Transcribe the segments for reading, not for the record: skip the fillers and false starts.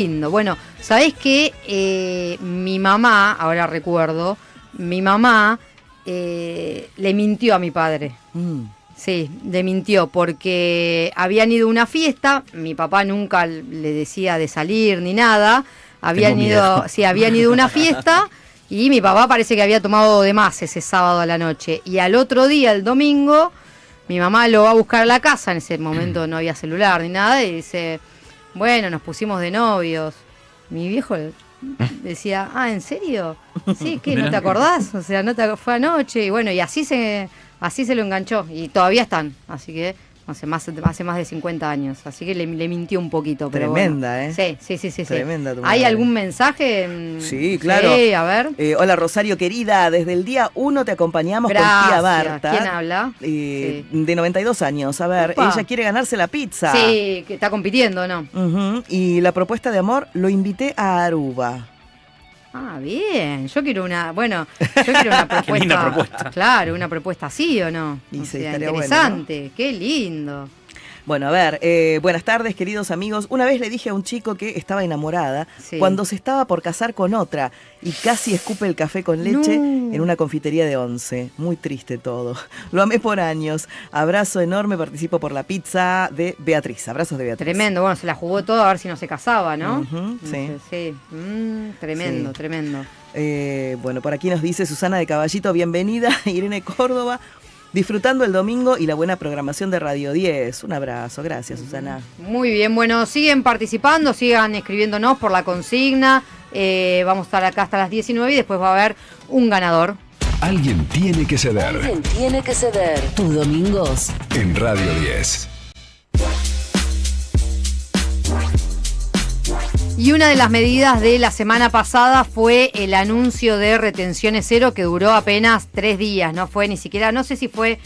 Lindo. Bueno, ¿sabés qué? Mi mamá, ahora recuerdo, mi mamá le mintió a mi padre. Sí, le mintió porque habían ido a una fiesta, mi papá nunca le decía de salir ni nada, habían ido a una fiesta y mi papá parece que había tomado de más ese sábado a la noche. Y al otro día, el domingo, mi mamá lo va a buscar a la casa, en ese momento no había celular ni nada, y dice, bueno, nos pusimos de novios. Mi viejo decía, ¿en serio? Sí, ¿qué? ¿No te acordás? O sea, fue anoche, y bueno, y así se lo enganchó, y todavía están, así que no sé, hace más de 50 años, así que le mintió un poquito. Pero tremenda, bueno. Sí. Tremenda tu ¿Hay madre. algún mensaje? Sí, claro. Sí, a ver. Hola, Rosario querida, desde el día 1 te acompañamos. Gracias. Con tía Barta. ¿Quién habla? Sí. De 92 años, a ver, Opa. Ella quiere ganarse la pizza. Sí, que está compitiendo, ¿no? Y la propuesta de amor, lo invité a Aruba. Bien, yo quiero una propuesta. Qué linda propuesta. Claro, una propuesta así, ¿o no? Y O sí, sea, estaría interesante, bueno, ¿no? Qué lindo. Bueno, a ver, buenas tardes, queridos amigos. Una vez le dije a un chico que estaba enamorada cuando se estaba por casar con otra y casi escupe el café con leche en una confitería de 11. Muy triste todo. Lo amé por años. Abrazo enorme, participo por la pizza de Beatriz. Abrazos de Beatriz. Tremendo, bueno, se la jugó todo a ver si no se casaba, ¿no? Sí. Sí. Tremendo. Bueno, por aquí nos dice Susana de Caballito, bienvenida, Irene Córdoba. Disfrutando el domingo y la buena programación de Radio 10. Un abrazo, gracias Susana. Muy bien, bueno, siguen participando, sigan escribiéndonos por la consigna. Vamos a estar acá hasta las 19 y después va a haber un ganador. Alguien tiene que ceder. Alguien tiene que ceder. Tus domingos En Radio 10. Y una de las medidas de la semana pasada fue el anuncio de retenciones cero, que duró apenas 3 días, no fue ni siquiera, no sé si fue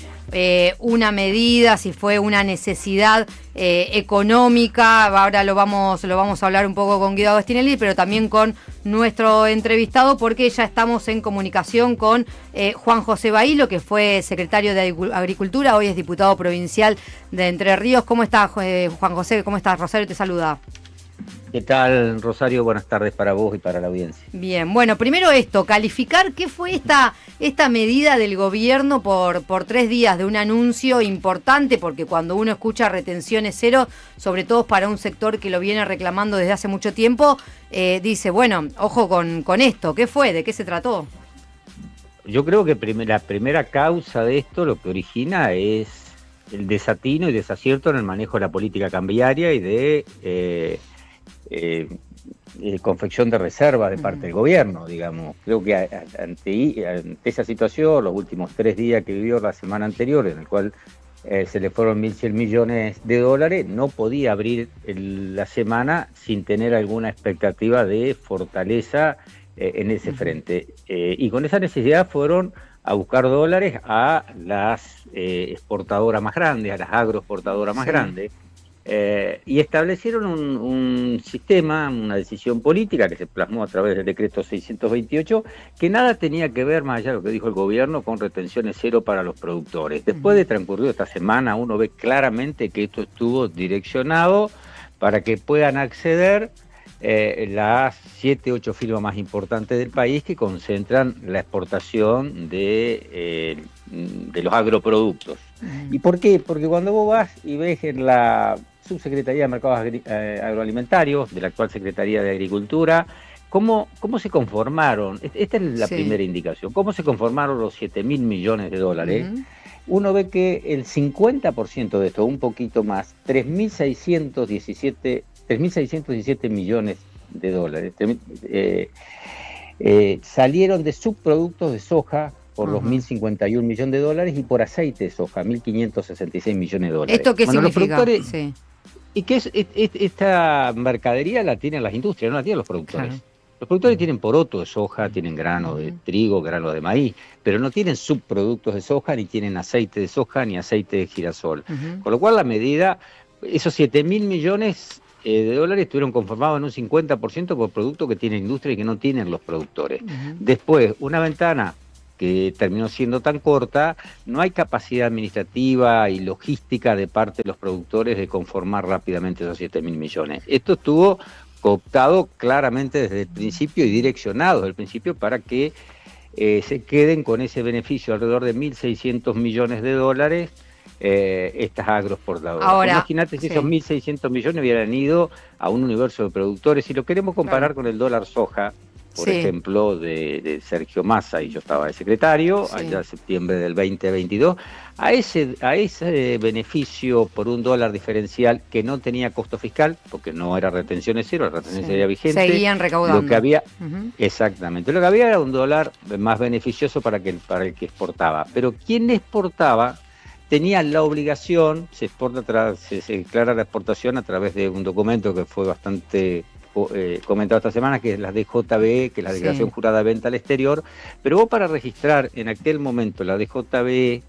una medida, si fue una necesidad económica. Ahora lo vamos a hablar un poco con Guido Agostinelli, pero también con nuestro entrevistado, porque ya estamos en comunicación con Juan José Bailo, que fue secretario de Agricultura, hoy es diputado provincial de Entre Ríos. ¿Cómo estás, Juan José? ¿Cómo estás? Rosario te saluda. ¿Qué tal, Rosario? Buenas tardes para vos y para la audiencia. Bien, bueno, primero calificar qué fue esta medida del gobierno por 3 días de un anuncio importante, porque cuando uno escucha retenciones cero, sobre todo para un sector que lo viene reclamando desde hace mucho tiempo, dice, bueno, ojo con esto, ¿qué fue? ¿De qué se trató? Yo creo que la primera causa de esto, lo que origina es el desatino y desacierto en el manejo de la política cambiaria y de confección de reservas de parte del gobierno, digamos. Creo que ante esa situación, los últimos 3 días que vivió la semana anterior, en el cual se le fueron 1.100 millones de dólares, no podía abrir la semana sin tener alguna expectativa de fortaleza en ese frente. Y con esa necesidad fueron a buscar dólares a las exportadoras más grandes, a las agroexportadoras más grandes, y establecieron un sistema, una decisión política que se plasmó a través del decreto 628, que nada tenía que ver, más allá de lo que dijo el gobierno, con retenciones cero para los productores. Después de transcurrido esta semana, uno ve claramente que esto estuvo direccionado para que puedan acceder las 7, 8 firmas más importantes del país, que concentran la exportación de los agroproductos. ¿Y por qué? Porque cuando vos vas y ves en la Subsecretaría de Mercados Agroalimentarios, de la actual Secretaría de Agricultura, ¿cómo se conformaron? Esta es la primera indicación. ¿Cómo se conformaron los 7.000 millones de dólares? Uno ve que el 50% de esto, un poquito más, 3.617 millones de dólares, salieron de subproductos de soja por los 1.051 millones de dólares y por aceite de soja, 1.566 millones de dólares. ¿Esto qué significa? Los productores, y que esta mercadería la tienen las industrias, no la tienen los productores. Claro. Los productores tienen poroto de soja, tienen grano de trigo, grano de maíz, pero no tienen subproductos de soja, ni tienen aceite de soja, ni aceite de girasol. Con lo cual la medida, esos 7.000 millones de dólares estuvieron conformados en un 50% por productos que tienen industria y que no tienen los productores. Después, una ventana que terminó siendo tan corta, no hay capacidad administrativa y logística de parte de los productores de conformar rápidamente esos 7.000 millones. Esto estuvo cooptado claramente desde el principio y direccionado desde el principio para que se queden con ese beneficio alrededor de 1.600 millones de dólares estas agroexportadoras. Ahora, imagínate si esos 1.600 millones hubieran ido a un universo de productores. Si lo queremos comparar con el dólar soja, por ejemplo, de Sergio Massa, y yo estaba de secretario, allá en septiembre del 2022, a ese beneficio por $1 diferencial que no tenía costo fiscal, porque no era retenciones cero, la retención sería vigente. Seguían recaudando. Lo que había, exactamente, lo que había era $1 más beneficioso para el que exportaba. Pero quien exportaba tenía la obligación, se declara la exportación a través de un documento que fue bastante comentado esta semana, que es la DJB, que es la Declaración Jurada de Venta al Exterior, pero vos para registrar en aquel momento la DJB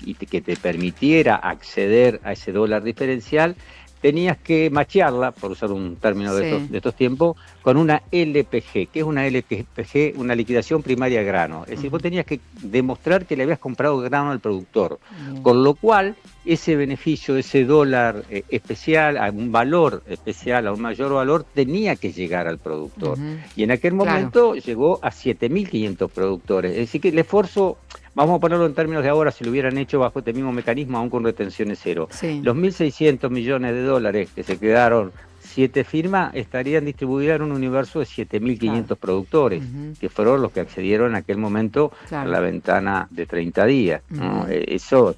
y que te permitiera acceder a ese dólar diferencial, tenías que machearla, por usar un término de estos tiempos, con una LPG. ¿Qué es una LPG? Una liquidación primaria de grano. Es decir, vos tenías que demostrar que le habías comprado grano al productor, con lo cual ese beneficio, ese dólar especial, a un valor especial, a un mayor valor, tenía que llegar al productor. Y en aquel momento llegó a 7.500 productores. Es decir, que el esfuerzo, vamos a ponerlo en términos de ahora, si lo hubieran hecho bajo este mismo mecanismo, aún con retenciones cero. Los 1.600 millones de dólares que se quedaron 7 firmas estarían distribuidas en un universo de 7.500 productores, que fueron los que accedieron en aquel momento a la ventana de 30 días. ¿No? Eso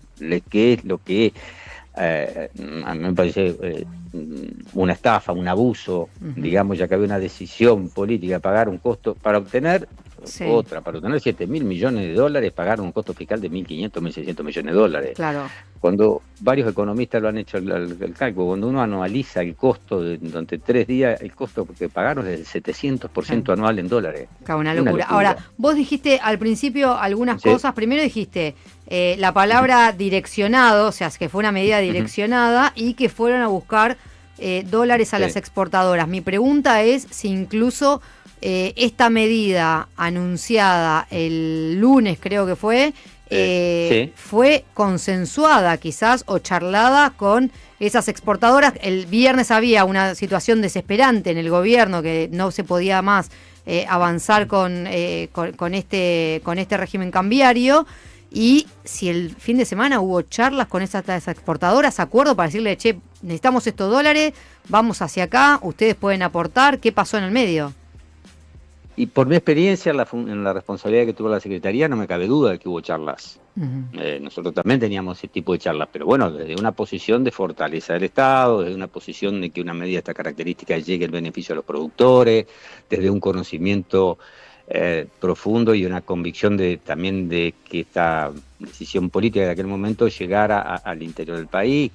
que es lo que a mí me parece una estafa, un abuso, digamos, ya que había una decisión política de pagar un costo para obtener para obtener 7.000 millones de dólares, pagar un costo fiscal de 1.500, 1.600 millones de dólares. Claro. Cuando varios economistas lo han hecho el cálculo, cuando uno anualiza el costo durante 3 días, el costo que pagaron es del 700% anual en dólares. Claro, una locura. Ahora, vos dijiste al principio algunas cosas. Primero dijiste la palabra direccionado, o sea, que fue una medida direccionada y que fueron a buscar dólares a las exportadoras. Mi pregunta es si incluso esta medida anunciada el lunes, creo que fue, fue consensuada quizás o charlada con esas exportadoras. El viernes había una situación desesperante en el gobierno que no se podía más avanzar con este régimen cambiario. Y si el fin de semana hubo charlas con esas exportadoras, acuerdo para decirle, che, necesitamos estos dólares, vamos hacia acá, ustedes pueden aportar, ¿qué pasó en el medio? Y por mi experiencia en la responsabilidad que tuvo la Secretaría, no me cabe duda de que hubo charlas. Nosotros también teníamos ese tipo de charlas, pero bueno, desde una posición de fortaleza del Estado, desde una posición de que una medida de esta característica llegue el beneficio a los productores, desde un conocimiento profundo y una convicción también de que esta decisión política de aquel momento llegara al interior del país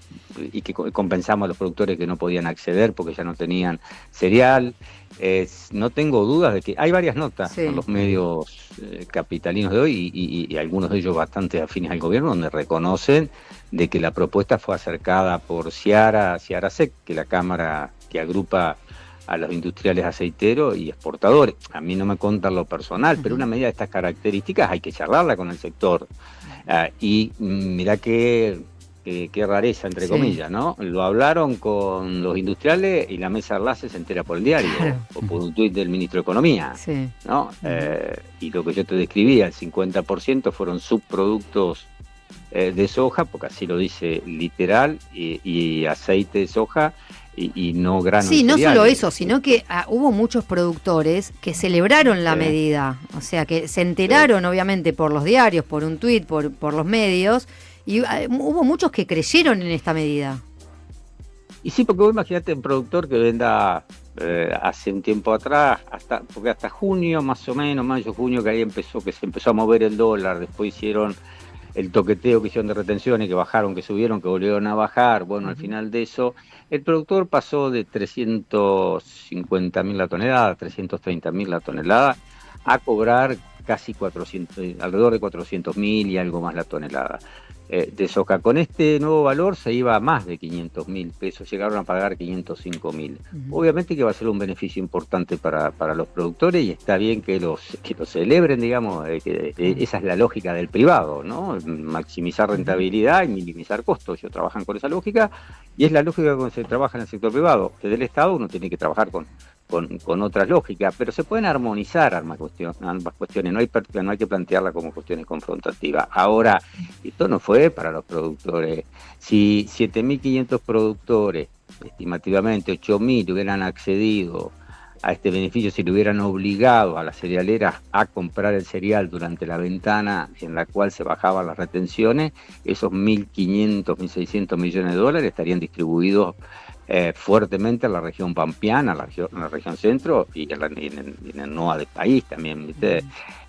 y que compensamos a los productores que no podían acceder porque ya no tenían cereal. No tengo dudas de que hay varias notas en los medios capitalinos de hoy y algunos de ellos bastante afines al gobierno, donde reconocen de que la propuesta fue acercada por Ciarasec, que es la cámara que agrupa a los industriales aceiteros y exportadores. A mí no me contan lo personal, pero una medida de estas características hay que charlarla con el sector. Y mirá qué rareza, entre comillas, ¿no? Lo hablaron con los industriales y la mesa de enlace se entera por el diario o por un tuit del ministro de Economía, ¿no? Y lo que yo te describía, el 50% fueron subproductos de soja, porque así lo dice literal, y aceite de soja, y no granos. Sí, no solo eso, sino que hubo muchos productores que celebraron la medida, o sea, que se enteraron obviamente por los diarios, por un tuit, por los medios, y hubo muchos que creyeron en esta medida. Y sí, porque vos imagínate un productor que venda hace un tiempo atrás, porque hasta junio más o menos, mayo, junio, que se empezó a mover el dólar, después hicieron el toqueteo que hicieron de retenciones, que bajaron, que subieron, que volvieron a bajar. Bueno, al final de eso, el productor pasó de 350.000 la tonelada, 330.000 la tonelada, a cobrar casi alrededor de 400.000 y algo más la tonelada de soja. Con este nuevo valor se iba a más de 500.000 pesos, llegaron a pagar 505.000. Obviamente que va a ser un beneficio importante para los productores y está bien que los celebren, digamos, esa es la lógica del privado, ¿no? Maximizar rentabilidad y minimizar costos. Ellos trabajan con esa lógica y es la lógica con que se trabaja en el sector privado. Desde el Estado uno tiene que trabajar con con otras lógicas, pero se pueden armonizar ambas cuestiones, no hay que plantearla como cuestiones confrontativas. Ahora, esto no fue para los productores. Si 7.500 productores, estimativamente 8.000, hubieran accedido a este beneficio, si le hubieran obligado a las cerealeras a comprar el cereal durante la ventana en la cual se bajaban las retenciones, esos 1.500, 1.600 millones de dólares estarían distribuidos fuertemente en la región pampeana, en la región centro y en el NOA del país también, ¿viste?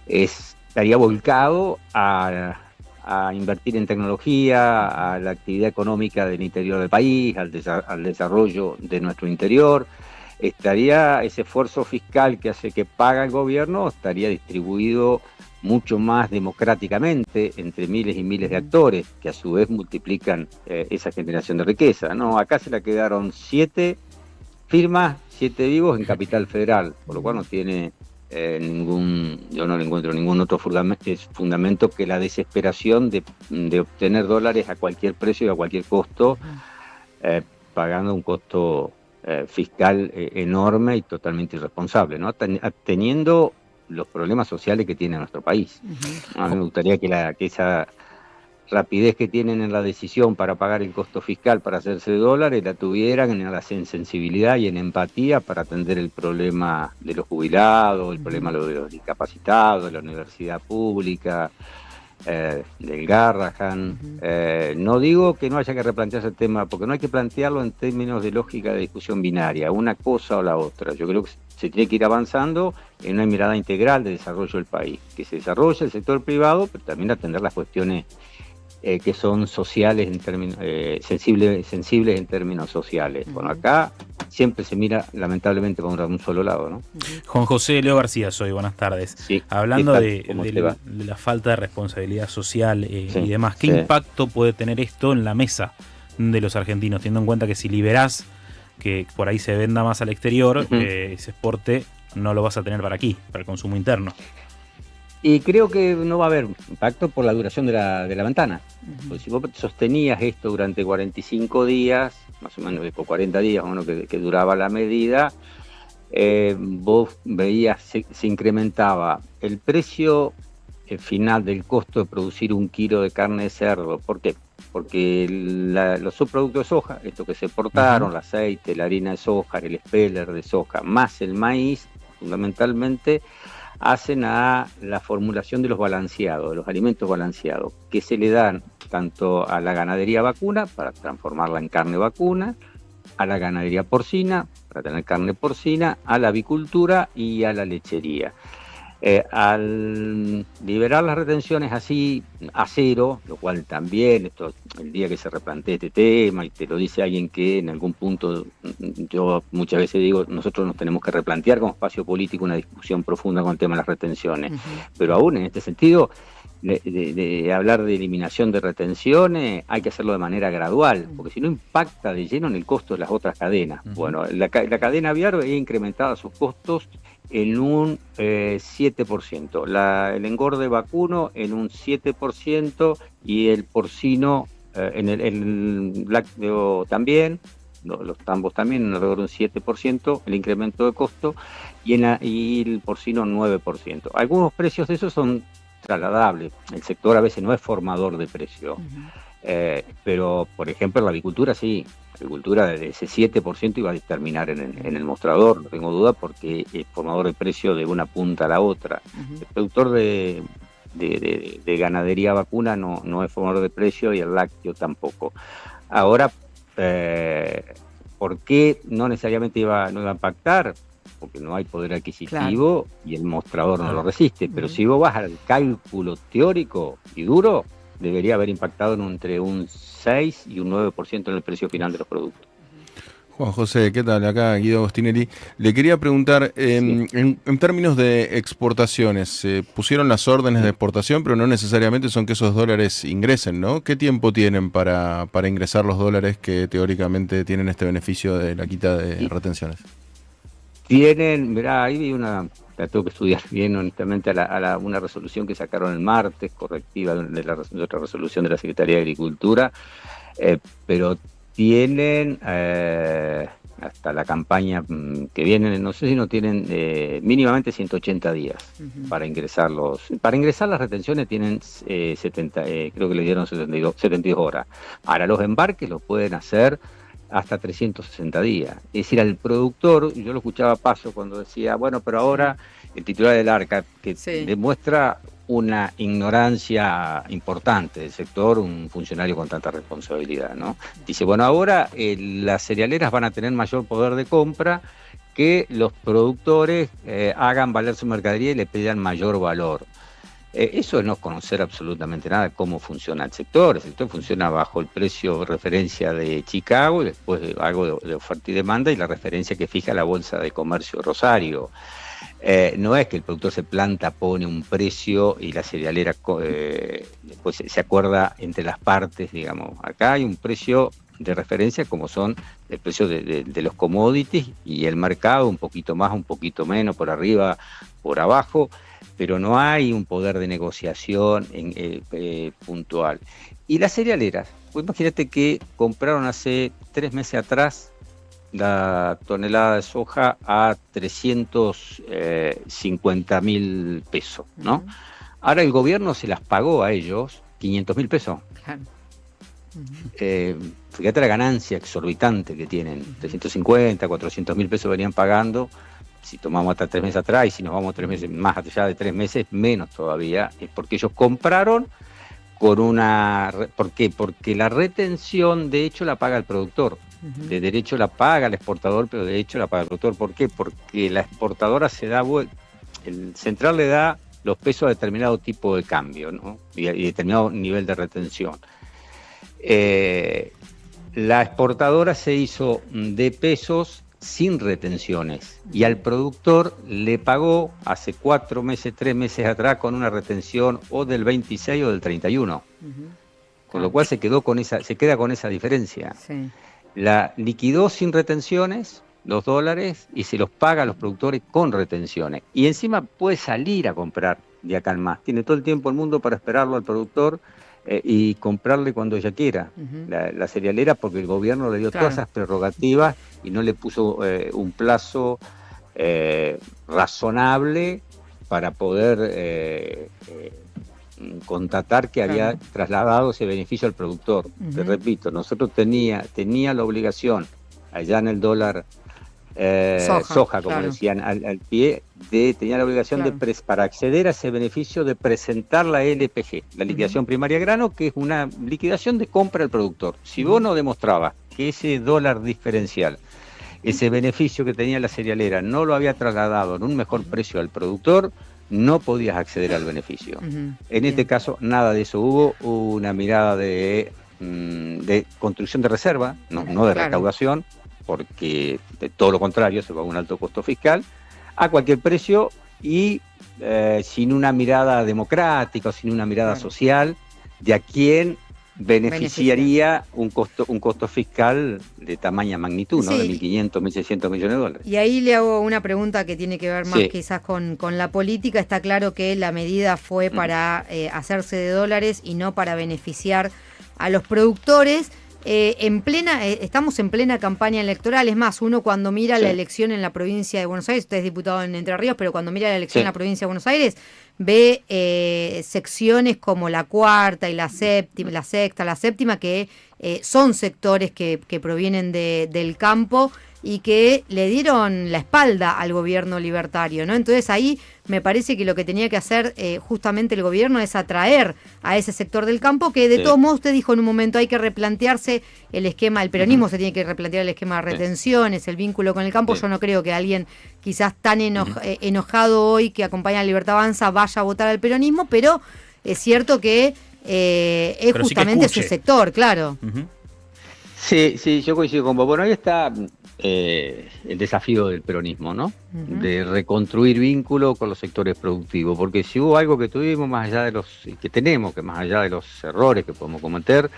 Estaría volcado a invertir en tecnología, a la actividad económica del interior del país, al desarrollo de nuestro interior. Estaría ese esfuerzo fiscal que paga el gobierno, estaría distribuido mucho más democráticamente entre miles y miles de actores, que a su vez multiplican esa generación de riqueza. No, acá se la quedaron 7 firmas, 7 vivos en Capital Federal, por lo cual no tiene yo no le encuentro ningún otro fundamento que la desesperación de obtener dólares a cualquier precio y a cualquier costo, pagando un costo fiscal enorme y totalmente irresponsable, ¿no? Teniendo los problemas sociales que tiene nuestro país. A mí me gustaría que esa rapidez que tienen en la decisión para pagar el costo fiscal para hacerse dólares la tuvieran en la sensibilidad y en empatía para atender el problema de los jubilados, el problema de los discapacitados, de la universidad pública, del Garrahan. No digo que no haya que replantearse el tema, porque no hay que plantearlo en términos de lógica de discusión binaria, una cosa o la otra. Yo creo que se tiene que ir avanzando en una mirada integral de desarrollo del país, que se desarrolle el sector privado, pero también atender las cuestiones que son sociales en términos sensibles en términos sociales. Bueno, acá siempre se mira lamentablemente por un solo lado, ¿no? Juan José Leo García soy, buenas tardes. Sí, hablando de la falta de responsabilidad social y demás, ¿qué impacto puede tener esto en la mesa de los argentinos, teniendo en cuenta que si liberás que por ahí se venda más al exterior, ese exporte no lo vas a tener para aquí, para el consumo interno? Y creo que no va a haber impacto por la duración de la ventana. Porque si vos sostenías esto durante 45 días, más o menos después 40 días, bueno, que duraba la medida, vos veías, se incrementaba el precio final del costo de producir 1 kilo de carne de cerdo. ¿Por qué? Porque los subproductos de soja, esto que se exportaron, el aceite, la harina de soja, el speller de soja, más el maíz, fundamentalmente, hacen a la formulación de los balanceados, de los alimentos balanceados, que se le dan tanto a la ganadería vacuna, para transformarla en carne vacuna, a la ganadería porcina, para tener carne porcina, a la avicultura y a la lechería. Al liberar las retenciones así a cero, lo cual también, el día que se replantee este tema, y te lo dice alguien que en algún punto, yo muchas veces digo, nosotros nos tenemos que replantear como espacio político una discusión profunda con el tema de las retenciones, pero aún en este sentido, de hablar de eliminación de retenciones, hay que hacerlo de manera gradual, porque si no impacta de lleno en el costo de las otras cadenas. Bueno, la cadena aviar ha incrementado sus costos en un 7%, el engorde vacuno en un 7% y el porcino, el lácteo también, los tambos también, en alrededor de un 7% el incremento de costo y el porcino 9%. Algunos precios de esos son trasladables, el sector a veces no es formador de precio, pero por ejemplo la avicultura sí. La agricultura de ese 7% iba a terminar en el mostrador, no tengo duda, porque es formador de precio de una punta a la otra. El productor de ganadería vacuna no es formador de precio y el lácteo tampoco. Ahora, ¿por qué no necesariamente no iba a impactar? Porque no hay poder adquisitivo y el mostrador no lo resiste. Pero si vos vas al cálculo teórico y duro, debería haber impactado entre un 6 y un 9% en el precio final de los productos. Juan José, ¿qué tal? Acá Guido Agostinelli. Le quería preguntar, en términos de exportaciones, se pusieron las órdenes de exportación, pero no necesariamente son que esos dólares ingresen, ¿no? ¿Qué tiempo tienen para ingresar los dólares que teóricamente tienen este beneficio de la quita de retenciones? Mirá, ahí vi la tengo que estudiar bien honestamente una resolución que sacaron el martes, correctiva de otra resolución de la Secretaría de Agricultura, pero tienen hasta la campaña que viene, no sé si no tienen mínimamente 180 días para ingresar para ingresar las retenciones tienen 70, creo que le dieron 72 horas. Ahora los embarques los pueden hacer hasta 360 días. Es decir, al productor, yo lo escuchaba a Paso cuando decía, bueno, pero ahora el titular del ARCA, que demuestra una ignorancia importante del sector, un funcionario con tanta responsabilidad, ¿no? Dice, bueno, ahora las cerealeras van a tener mayor poder de compra, que los productores hagan valer su mercadería y le pidan mayor valor. Eso es no conocer absolutamente nada de cómo funciona el sector. El sector funciona bajo el precio de referencia de Chicago y después algo de oferta y demanda y la referencia que fija la Bolsa de Comercio de Rosario. No es que el productor se planta, pone un precio y la cerealera después se acuerda entre las partes, digamos. Acá hay un precio de referencia como son el precio de los commodities y el mercado, un poquito más, un poquito menos, por arriba, por abajo, pero no hay un poder de negociación puntual. Y las cerealeras, pues imagínate que compraron hace 3 meses atrás la tonelada de soja a 350.000 pesos, ¿no? Ahora el gobierno se las pagó a ellos 500.000 pesos. Claro. Fíjate la ganancia exorbitante que tienen, 350, 400.000 pesos venían pagando. Si tomamos hasta 3 meses atrás y si nos vamos 3 meses más allá de 3 meses, menos todavía, es porque ellos compraron con una... ¿Por qué? Porque la retención de hecho la paga el productor. De derecho la paga el exportador, pero de hecho la paga el productor. ¿Por qué? Porque la exportadora el central le da los pesos a determinado tipo de cambio, ¿no? y determinado nivel de retención. La exportadora se hizo de pesos sin retenciones y al productor le pagó hace 4 meses, 3 meses atrás con una retención o del 26 o del 31. Con lo cual se queda con esa diferencia. Sí. La liquidó sin retenciones, los dólares, y se los paga a los productores con retenciones. Y encima puede salir a comprar de acá en más. Tiene todo el tiempo el mundo para esperarlo al productor y comprarle cuando ella quiera. La cerealera, porque el gobierno le dio todas esas prerrogativas y no le puso un plazo razonable para poder constatar que había trasladado ese beneficio al productor. Te repito, nosotros tenía la obligación, allá en el dólar soja, como decían, al pie, tenía la obligación para acceder a ese beneficio de presentar la LPG, la liquidación primaria grano, que es una liquidación de compra al productor. Si vos no demostrabas que ese dólar diferencial, ese beneficio que tenía la cerealera, no lo había trasladado en un mejor precio al productor, no podías acceder al beneficio. En este caso, nada de eso. Hubo una mirada de construcción de reserva, no de recaudación, porque de todo lo contrario se va a un alto costo fiscal, a cualquier precio y sin una mirada democrática o sin una mirada social de a quién beneficiaría un costo fiscal de tamaña magnitud, ¿no? De 1.500, 1.600 millones de dólares. Y ahí le hago una pregunta que tiene que ver más quizás con la política. Está claro que la medida fue para hacerse de dólares y no para beneficiar a los productores. Estamos en plena campaña electoral. Es más, uno cuando mira la elección en la provincia de Buenos Aires, usted es diputado en Entre Ríos, pero cuando mira la elección en la provincia de Buenos Aires, ve secciones como la cuarta y la sexta, la séptima, que son sectores que provienen del campo y que le dieron la espalda al gobierno libertario, ¿no? Entonces ahí me parece que lo que tenía que hacer justamente el gobierno es atraer a ese sector del campo, que de todos modos usted dijo en un momento hay que replantearse el esquema, el peronismo se tiene que replantear el esquema de retenciones, el vínculo con el campo. Yo no creo que alguien quizás tan enojado hoy que acompaña a Libertad Avanza vaya a votar al peronismo, pero es cierto que es pero justamente su sector, claro. Sí, yo coincido con vos. Bueno, ahí está el desafío del peronismo, ¿no? De reconstruir vínculo con los sectores productivos, porque si hubo algo que tuvimos más allá de más allá de los errores que podemos cometer,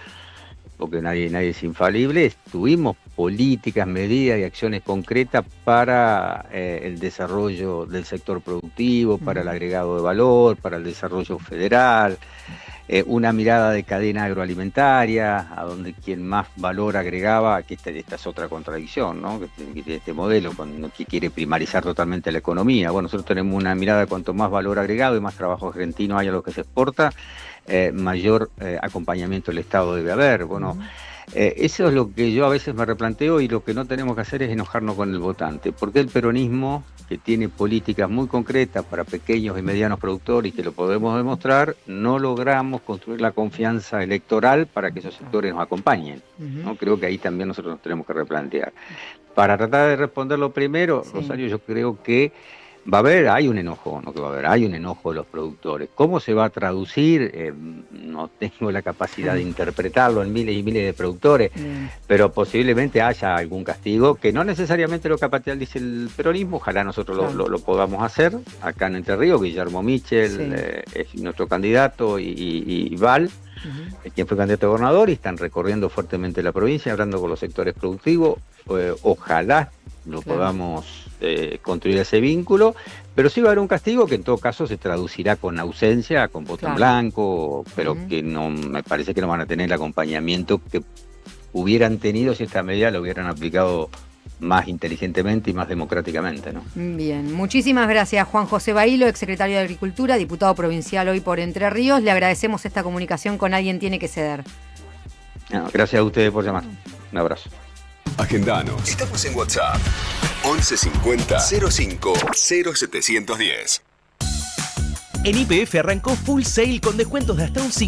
porque nadie es infalible, tuvimos políticas, medidas y acciones concretas para el desarrollo del sector productivo, para el agregado de valor, para el desarrollo federal. una mirada de cadena agroalimentaria, a donde quien más valor agregaba, que esta es otra contradicción, ¿no? Que tiene este modelo que quiere primarizar totalmente la economía. Bueno, nosotros tenemos una mirada, cuanto más valor agregado y más trabajo argentino hay a lo que se exporta, mayor acompañamiento del Estado debe haber. Bueno, eso es lo que yo a veces me replanteo, y lo que no tenemos que hacer es enojarnos con el votante, porque el peronismo, que tiene políticas muy concretas para pequeños y medianos productores y que lo podemos demostrar, no logramos construir la confianza electoral para que esos sectores nos acompañen, ¿no? Creo que ahí también nosotros nos tenemos que replantear. Para tratar de responder lo primero, sí, Rosario, yo creo que hay un enojo, ¿no? Que hay un enojo de los productores. ¿Cómo se va a traducir? No tengo la capacidad de interpretarlo en miles y miles de productores, pero posiblemente haya algún castigo, que no necesariamente lo capacial dice el peronismo. Ojalá nosotros lo podamos hacer. Acá en Entre Ríos, Guillermo Michel es nuestro candidato, y Val, quien fue candidato a gobernador, y están recorriendo fuertemente la provincia, hablando con los sectores productivos. Ojalá lo podamos construir ese vínculo, pero sí va a haber un castigo que en todo caso se traducirá con ausencia, con voto en blanco, pero que no, me parece que no van a tener el acompañamiento que hubieran tenido si esta medida lo hubieran aplicado más inteligentemente y más democráticamente, ¿no? Bien, muchísimas gracias, Juan José Bailo, exsecretario de Agricultura, diputado provincial hoy por Entre Ríos. Le agradecemos esta comunicación con Alguien Tiene que Ceder. No, gracias a ustedes por llamar. Un abrazo. Agendanos. Estamos en WhatsApp. 1150 05 0710. En YPF arrancó Full Sale con descuentos de hasta un